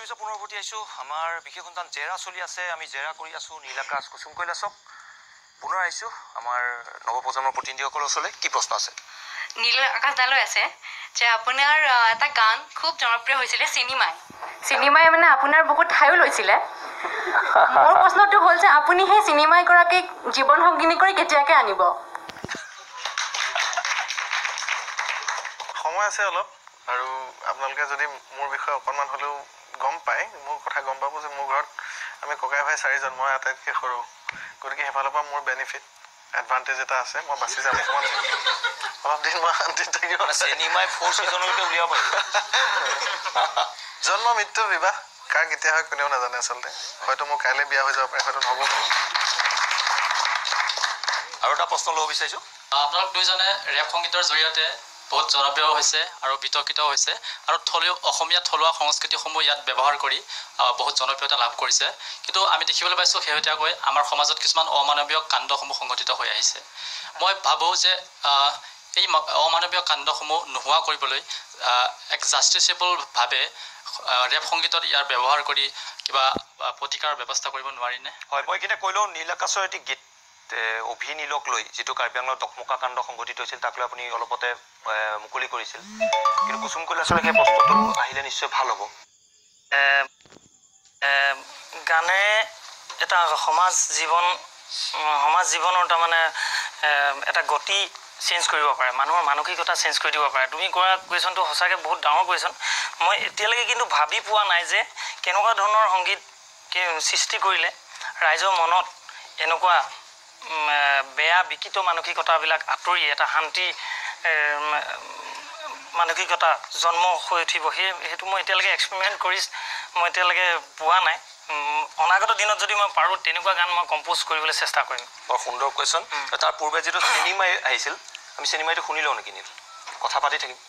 নিউজৰ পুনৰ উভতি আহিছোঁ। আমাৰ বিশেষ সন্তান জেৰা চলি আছে, আমি জেৰা কৰি আছোঁ। নীল আকাশ কুসুম কৈলাশক পুনৰ আহিছোঁ আমাৰ নৱপ্ৰজন্মৰ প্ৰতিনিধিসকলৰ ওচৰলৈ। কি প্ৰশ্ন আছে? নীল আকাশ দালৈ আছে যে আপোনাৰ এটা গান খুব জনপ্ৰিয় হৈছিলে চিনেমাই মানে আপোনাৰ বহুত ঠাইও লৈছিলে। মোৰ প্ৰশ্নটো হ'ল যে আপুনি সেই চিনেমাই গৰাকীক জীৱন সংগিনী কৰি কেতিয়াকৈ আনিব? সময় আছে অলপ, আৰু আপোনালোকে যদি মোৰ বিষয়ে অকণমান হ'লেও গম পায়, মোৰ কথা গম পাব যে মোৰ ঘৰত আমি ককাই ভাই 4জন, মই আটাইতকৈ সৰু। গতিকে সেইফালৰ পৰা মোৰ বেনিফিট এডভান্টেজ এটা আছে, মই বাচি যাম অকণমান। অলপ দিন মই শান্তিত থাকিব। চিনেমাই 4 ছিজনলৈকে উলিয়াব পাৰিব। জন্ম মৃত্যু বিবাহ কাৰ কেতিয়া হয় কোনেও নাজানে আচলতে। হয়তো মোৰ কাইলৈ বিয়া হৈ যাব পাৰে, হয়তো নহ'ব পাৰে। আৰু এটা প্ৰশ্ন ল'ব বিচাৰিছোঁ। আপোনালোক দুইজনে ৰেপ সংগীতৰ জৰিয়তে বহুত জনপ্ৰিয় হৈছে আৰু বিতৰ্কিত হৈছে, আৰু অসমীয়া থলুৱা সংস্কৃতিসমূহ ইয়াত ব্যৱহাৰ কৰি বহুত জনপ্ৰিয়তা লাভ কৰিছে। কিন্তু আমি দেখিবলৈ পাইছোঁ শেহতীয়াকৈ আমাৰ সমাজত কিছুমান অমানৱীয় কাণ্ডসমূহ সংঘটিত হৈ আহিছে। মই ভাবোঁ যে এই অমানৱীয় কাণ্ডসমূহ নোহোৱা কৰিবলৈ এক জাষ্টিচেবলভাৱে ৰেপ সংগীতত ইয়াৰ ব্যৱহাৰ কৰি কিবা প্ৰতিকাৰৰ ব্যৱস্থা কৰিব নোৱাৰিনে? হয়, মই এইখিনি কৈ লওঁ, নীল আকাশৰ এটি গীত অভিনীলক লৈ যিটো কাৰ্বি আংলঙৰ দকমকা কাণ্ড সংঘটিত হৈছিল, তাক লৈ আপুনি অলপতে মুকলি কৰিছিল। কিন্তু কুসুম কৈলাশৰ সেই প্ৰশ্নটো আহিলে নিশ্চয় ভাল হ'ব। গানে এটা সমাজ জীৱনৰ তাৰমানে এটা গতি চেঞ্জ কৰিব পাৰে, মানুহৰ মানসিকতা চেঞ্জ কৰি দিব পাৰে। তুমি কৰা কুৱেশ্যনটো সঁচাকৈ বহুত ডাঙৰ কুৱেশ্যন। মই এতিয়ালৈকে কিন্তু ভাবি পোৱা নাই যে কেনেকুৱা ধৰণৰ সংগীত সৃষ্টি কৰিলে ৰাইজৰ মনত এনেকুৱা বেয়া বিকৃত মানসিকতাবিলাক আঁতৰি এটা শান্তি মানসিকতা জন্ম হৈ উঠিব। সেইটো মই এতিয়ালৈকে এক্সপেৰিমেণ্ট কৰি মই এতিয়ালৈকে পোৱা নাই। অনাগত দিনত যদি মই পাৰোঁ তেনেকুৱা গান মই কম্প'জ কৰিবলৈ চেষ্টা কৰিম। বৰ সুন্দৰ কুৱেশ্যন। তাৰ পূৰ্বে যিটো চিনেমাই আহিছিল, আমি চিনেমাইটো শুনি লওঁ নেকি? নীল, কথা পাতি থাকিম।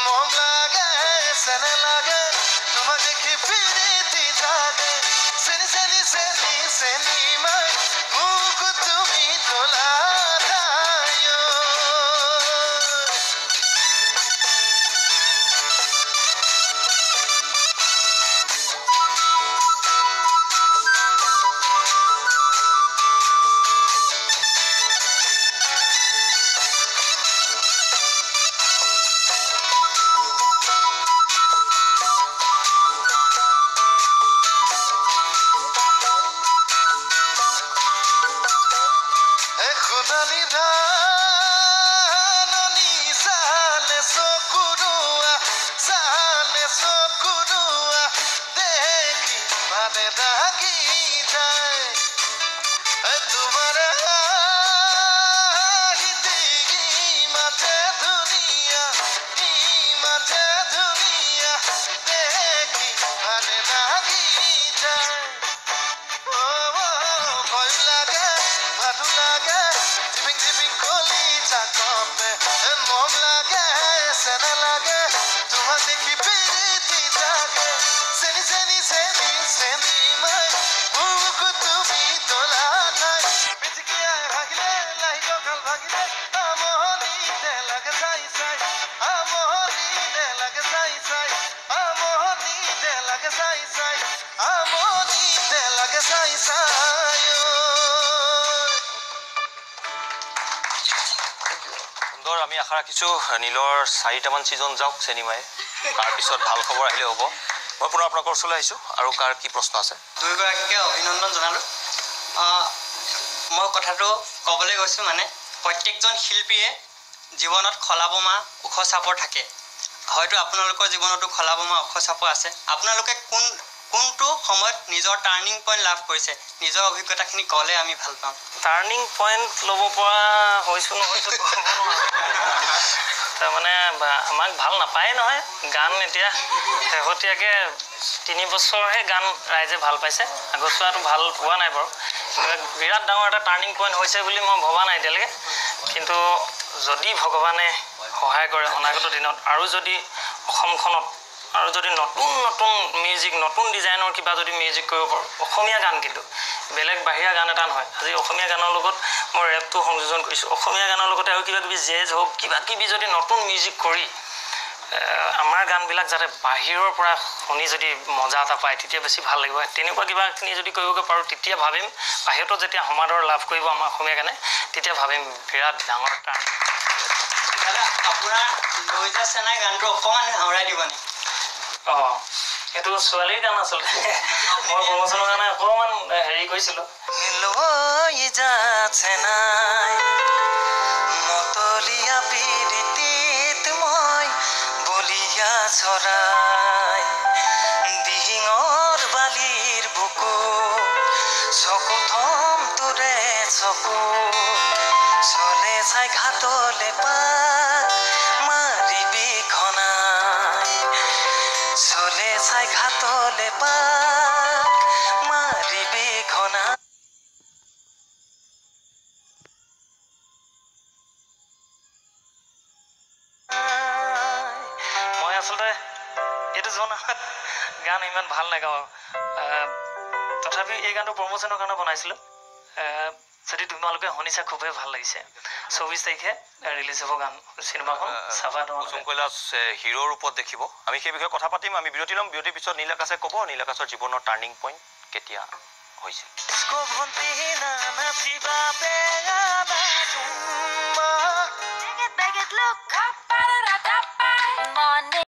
মম লাগে চেনে লাগে তোমাক দেখি পিৰিতি জাগে চেনি চেনি চেনি চেনি মাই মোক তুমি তোলা আমি আশা ৰাখিছোঁ নীলৰ 4টামান ছিজন যাওক চিনেমাই, তাৰপিছত ভাল খবৰ আহিলে হ'ব। মই পুনৰ আপোনালোকৰ ওচৰলৈ আহিছোঁ। আৰু কাৰ কি প্ৰশ্ন আছে? দুয়োগৰাকীকে অভিনন্দন জনালোঁ। মই কথাটো ক'বলৈ গৈছোঁ মানে প্ৰত্যেকজন শিল্পীয়ে জীৱনত খলাবমা ওখ চাপৰ থাকে হয়তো আপোনালোকৰ জীৱনতো খলাবমা ওখ চাপৰ আছে আপোনালোকে কোনটো সময়ত নিজৰ টাৰ্নিং পইণ্ট লাভ কৰিছে নিজৰ অভিজ্ঞতাখিনি ক'লে আমি ভাল পাম টাৰ্নিং পইণ্ট ল'ব পৰা হৈছোঁ নহৈছোঁ তাৰমানে আমাক ভাল নাপায়ে নহয় গান এতিয়া শেহতীয়াকৈ 3 বছৰহে গান ৰাইজে ভাল পাইছে আগৰছোৱাটো ভাল পোৱা নাই বাৰু বিৰাট ডাঙৰ এটা টাৰ্নিং পইণ্ট হৈছে বুলি মই ভবা নাই এতিয়ালৈকে কিন্তু যদি ভগৱানে সহায় কৰে অনাগত দিনত আৰু যদি অসমখনত আৰু যদি নতুন নতুন মিউজিক নতুন ডিজাইনৰ কিবা যদি মিউজিক কৰিব পাৰোঁ অসমীয়া গান কিন্তু বেলেগ বাহিৰা গান এটা নহয় আজি অসমীয়া গানৰ লগত মই ৰেপটো সংযোজন কৰিছোঁ অসমীয়া গানৰ লগতে আৰু কিবা কিবি জেজ হওক কিবা কিবি যদি নতুন মিউজিক কৰি আমাৰ গানবিলাক যাতে বাহিৰৰ পৰা শুনি যদি মজা এটা পায় তেতিয়া বেছি ভাল লাগিব তেনেকুৱা কিবাখিনি যদি কৰিবগৈ পাৰোঁ তেতিয়া ভাবিম বাহিৰতো যেতিয়া সমাদৰ লাভ কৰিব আমাৰ অসমীয়া গানে তেতিয়া ভাবিম বিৰাট ডাঙৰ টাৰ্নিং আপোনাৰ লৈ যা চেনাই গানটো অকণমান আওৰাই দিব নি অঁ সেইটো ছোৱালীৰ গান আচলতে মই প্ৰমোচনৰ কাৰণে অকণমান হেৰি কৰিছিলোঁ লৈ যা চেনাই মতলীয়া পিৰিতিত মই বলিয়া চৰাই দিহিঙৰ বালিৰ বুকু চকু থম তোৰে চকু চলে চাই ঘাটলে পাক মাৰিবি খনাই চলে চাই ঘাটলে পাক মাৰিবি খনাই মই আচলতে এইটো জনাত গান ইমান ভাল নাগাওঁ তথাপি এই গানটো প্ৰমোচনৰ কাৰণে বনাইছিলোঁ যদি তোমালোকে শুনিছা খুবেই ভাল লাগিছে 24 তাৰিখে ৰিলিজ হ'ব গান চিনেমাখন চাবা কুসুম কৈলাশ হিৰোৰ ৰূপত দেখিব আমি সেই বিষয়ে কথা পাতিম আমি বিৰতি ল'ম বিৰতিৰ পিছত নীল আকাশে ক'ব নীল আকাশৰ জীৱনৰ টাৰ্নিং পইণ্ট কেতিয়া হৈছিল